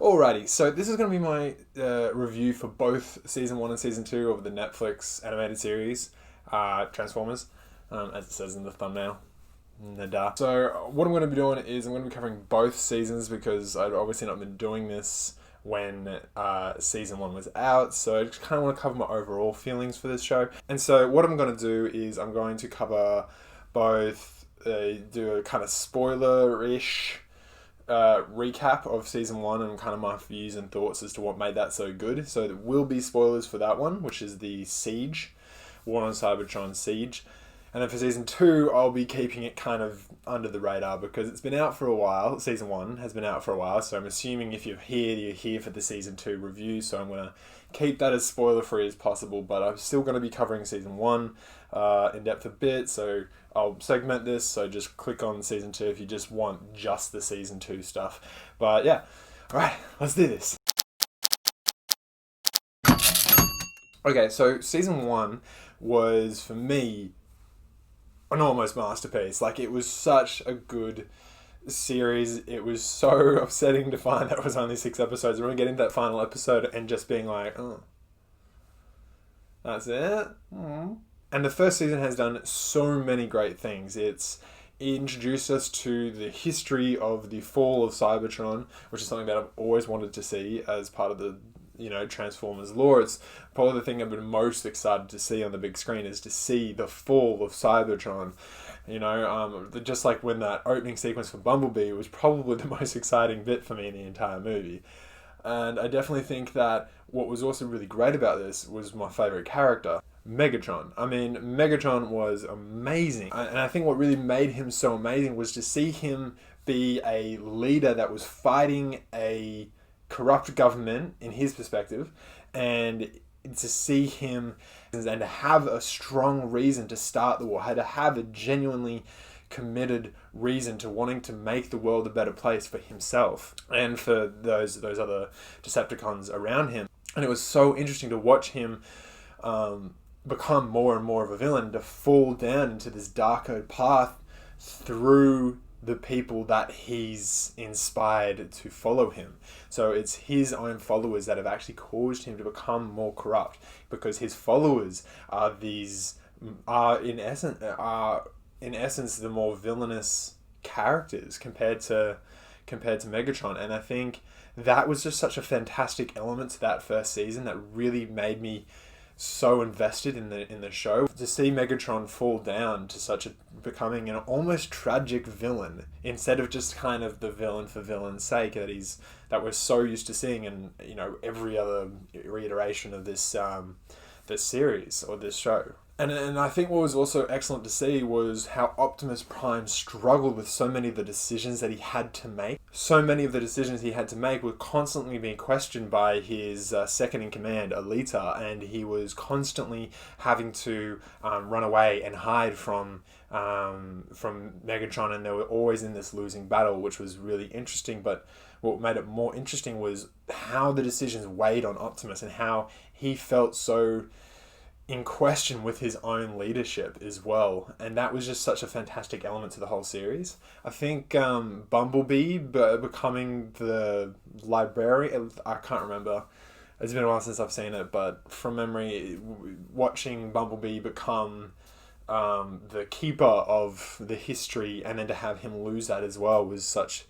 Alrighty, so this is going to be my review for both Season 1 and Season 2 of the Netflix animated series, Transformers, as it says in the thumbnail. Nada. So what I'm going to be doing is I'm going to be covering both seasons because I'd obviously not been doing this when Season 1 was out, so I just kind of want to cover my overall feelings for this show. And so what I'm going to do is I'm going to cover both, do a kind of spoiler-ish recap of Season 1 and kind of my views and thoughts as to what made that so good. So there will be spoilers for that one, which is the Siege, War on Cybertron Siege. And then for Season 2, I'll be keeping it kind of under the radar because it's been out for a while. Season 1 has been out for a while, so I'm assuming if you're here for the Season 2 review, so I'm going to keep that as spoiler-free as possible, but I'm still going to be covering Season 1 in depth a bit, so I'll segment this, so just click on Season 2 if you just want just the Season 2 stuff. But yeah, alright, let's do this. Okay, so Season 1 was, for me, an almost masterpiece. Like, it was such a good series. It was so upsetting to find that it was only 6 episodes. We're getting to that final episode and just being like, oh, that's it? And the first season has done so many great things. It's introduced us to the history of the fall of Cybertron, which is something that I've always wanted to see as part of the Transformers lore. It's probably the thing I've been most excited to see on the big screen is to see the fall of Cybertron. Just like when that opening sequence for Bumblebee was probably the most exciting bit for me in the entire movie. And I definitely think that what was also really great about this was my favorite character, Megatron. I mean, Megatron was amazing. And I think what really made him so amazing was to see him be a leader that was fighting a corrupt government in his perspective, and to see him and to have a strong reason to start the war, to have a genuinely committed reason to wanting to make the world a better place for himself and for those other Decepticons around him. And it was so interesting to watch him become more and more of a villain, to fall down into this darker path through the people that he's inspired to follow him. So it's his own followers that have actually caused him to become more corrupt, because his followers are in essence the more villainous characters compared to Megatron. And I think that was just such a fantastic element to that first season that really made me so invested in the show. To see Megatron fall down to becoming an almost tragic villain instead of just kind of the villain for villain's sake that we're so used to seeing in every other reiteration of this series or this show. And I think what was also excellent to see was how Optimus Prime struggled with so many of the decisions that he had to make. So many of the decisions he had to make were constantly being questioned by his second-in-command, Alita, and he was constantly having to run away and hide from Megatron, and they were always in this losing battle, which was really interesting. But what made it more interesting was how the decisions weighed on Optimus and how he felt so in question with his own leadership as well, and that was just such a fantastic element to the whole series. I think Bumblebee becoming the librarian, I can't remember, it's been a while since I've seen it, but from memory, watching Bumblebee become the keeper of the history and then to have him lose that as well was such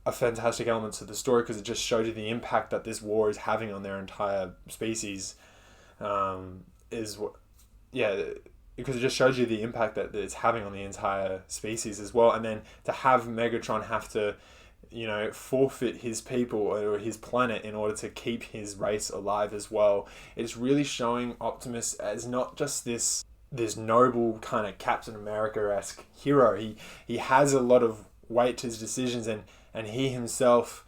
a fantastic element to the story, because it just showed you the impact that this war is having on their entire species. Because it just shows you the impact that it's having on the entire species as well. And then to have Megatron have to, forfeit his people or his planet in order to keep his race alive as well. It's really showing Optimus as not just this noble kind of Captain America-esque hero. He has a lot of weight to his decisions, and he himself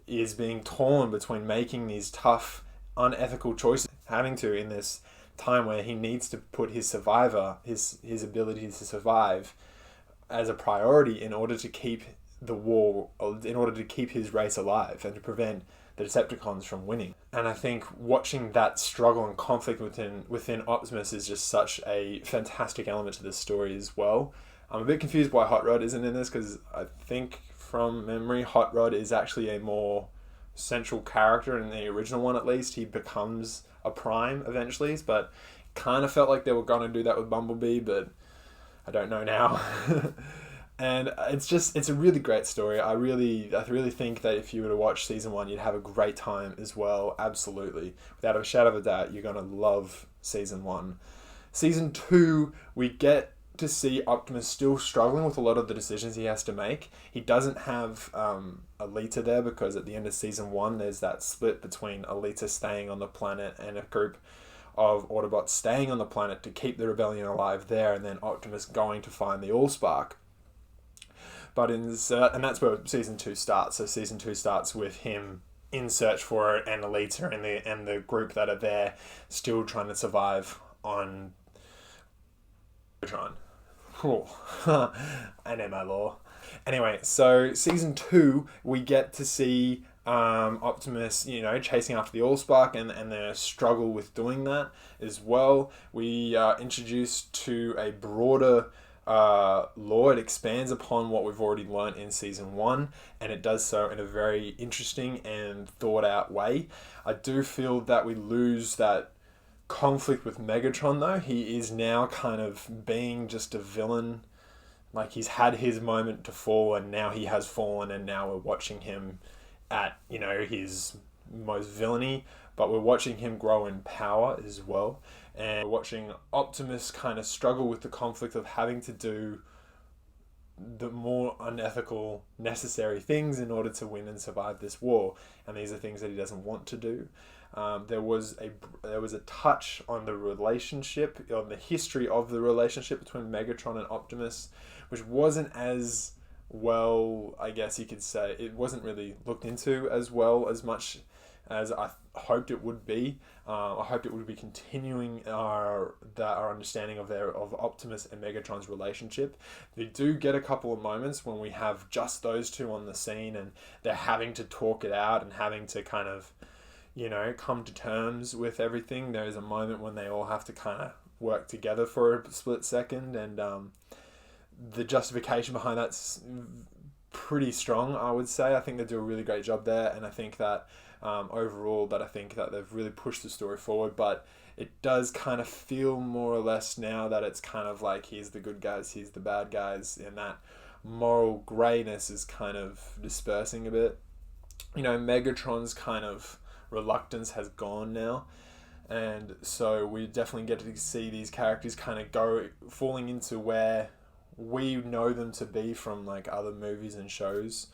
is being torn between making these tough, unethical choices, having to in this time where he needs to put his ability to survive as a priority in order to keep the war, in order to keep his race alive and to prevent the Decepticons from winning. And I think watching that struggle and conflict within Optimus is just such a fantastic element to this story as well. I'm a bit confused why Hot Rod isn't in this, because I think from memory Hot Rod is actually a more central character in the original one, at least. He becomes a Prime eventually, but kind of felt like they were going to do that with Bumblebee, but I don't know now. And it's a really great story. I really think that if you were to watch season 1, you'd have a great time as well. Absolutely. Without a shadow of a doubt, you're going to love season 1. Season 2, we get to see Optimus still struggling with a lot of the decisions he has to make. He doesn't have Alita there, because at the end of season 1, there's that split between Alita staying on the planet and a group of Autobots staying on the planet to keep the rebellion alive there, and then Optimus going to find the Allspark. But and that's where season 2 starts. So season 2 starts with him in search for it, and Alita and the group that are there still trying to survive on Cybertron. I know my law. Anyway, so season 2, we get to see Optimus, chasing after the Allspark and their struggle with doing that as well. We are introduced to a broader lore. It expands upon what we've already learned in season 1, and it does so in a very interesting and thought out way. I do feel that we lose that conflict with Megatron, though. He is now kind of being just a villain. Like, he's had his moment to fall, and now he has fallen, and now we're watching him at, his most villainy, but we're watching him grow in power as well. And we're watching Optimus kind of struggle with the conflict of having to do the more unethical, necessary things in order to win and survive this war. And these are things that he doesn't want to do. There was a touch on the relationship, on the history of the relationship between Megatron and Optimus, which wasn't as well, I guess you could say. It wasn't really looked into as much as I hoped it would be. I hoped it would be continuing our understanding of Optimus and Megatron's relationship. They do get a couple of moments when we have just those two on the scene, and they're having to talk it out and having to kind of, come to terms with everything. There's a moment when they all have to kind of work together for a split second, and the justification behind that's pretty strong, I would say. I think they do a really great job there, and I think that overall I think that they've really pushed the story forward. But it does kind of feel more or less now that it's kind of like, here's the good guys, here's the bad guys, and that moral greyness is kind of dispersing a bit. Megatron's kind of reluctance has gone now, and so we definitely get to see these characters kind of falling into where we know them to be from like other movies and shows.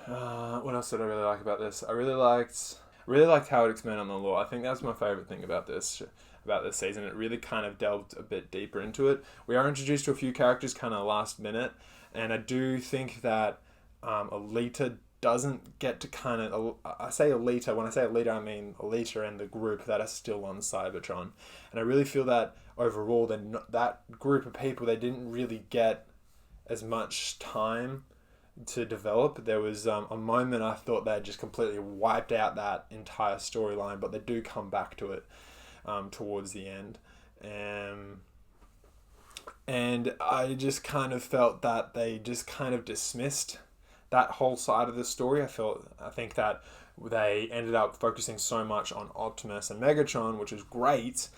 What else did I really like about this? I really liked how it expanded on the lore. I think that's my favorite thing about this season. It really kind of delved a bit deeper into it. We are introduced to a few characters kind of last minute, and I do think that Alita doesn't get to kind of... I say Alita, when I say Alita, I mean Alita and the group that are still on Cybertron. And I really feel that overall, that group of people, they didn't really get as much time to develop. There was a moment I thought they had just completely wiped out that entire storyline, but they do come back to it towards the end. And I just kind of felt that they just kind of dismissed that whole side of the story. I think that they ended up focusing so much on Optimus and Megatron, which is great,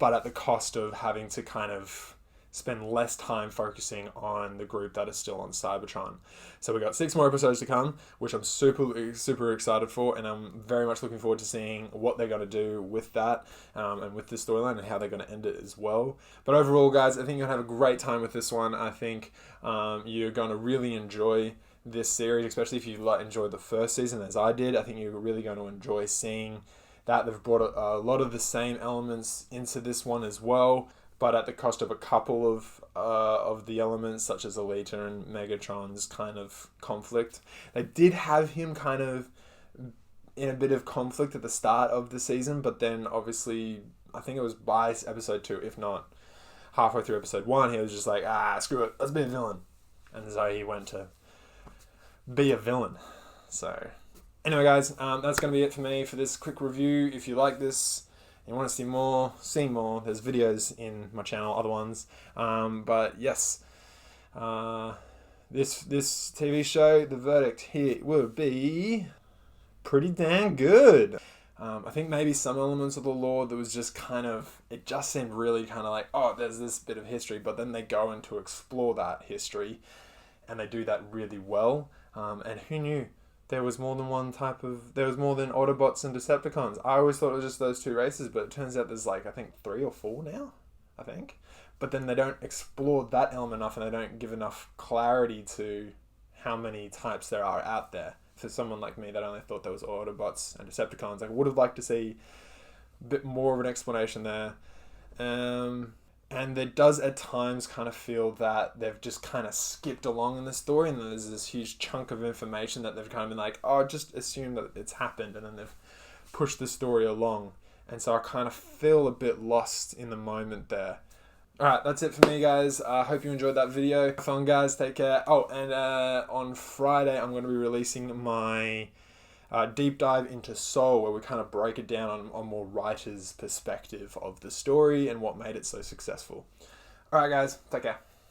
but at the cost of having to kind of spend less time focusing on the group that is still on Cybertron. So we got 6 more episodes to come, which I'm super excited for, and I'm very much looking forward to seeing what they're going to do with that and with this storyline, and how they're going to end it as well. But overall, guys, I think you're going to have a great time with this one. I think you're going to really enjoy this series, especially if you enjoyed the first season as I did. I think you're really going to enjoy seeing that they've brought a lot of the same elements into this one as well, but at the cost of a couple of the elements, such as Alita and Megatron's kind of conflict. They did have him kind of in a bit of conflict at the start of the season, but then obviously, I think it was by episode 2, if not halfway through episode 1, he was just like, screw it, let's be a villain. And so he went to be a villain. So anyway, guys, that's going to be it for me for this quick review. If you like this, you want to see more, there's videos in my channel, other ones. But yes, this TV show, the verdict here will be pretty damn good. I think maybe some elements of the lore that was just kind of, it just seemed really kind of like, oh, there's this bit of history, but then they go in to explore that history, and they do that really well. And who knew there was more than there was more than Autobots and Decepticons. I always thought it was just those two races, but it turns out there's like, I think 3 or 4 now, I think. But then they don't explore that element enough, and they don't give enough clarity to how many types there are out there. For someone like me that only thought there was Autobots and Decepticons, I would have liked to see a bit more of an explanation there. And it does at times kind of feel that they've just kind of skipped along in the story, and there's this huge chunk of information that they've kind of been like, oh, just assume that it's happened, and then they've pushed the story along. And so I kind of feel a bit lost in the moment there. Alright, that's it for me, guys. I hope you enjoyed that video. Have fun, guys. Take care. Oh, and on Friday, I'm going to be releasing my deep dive into Soul, where we kind of break it down on more writer's perspective of the story and what made it so successful. Alright, guys. Take care.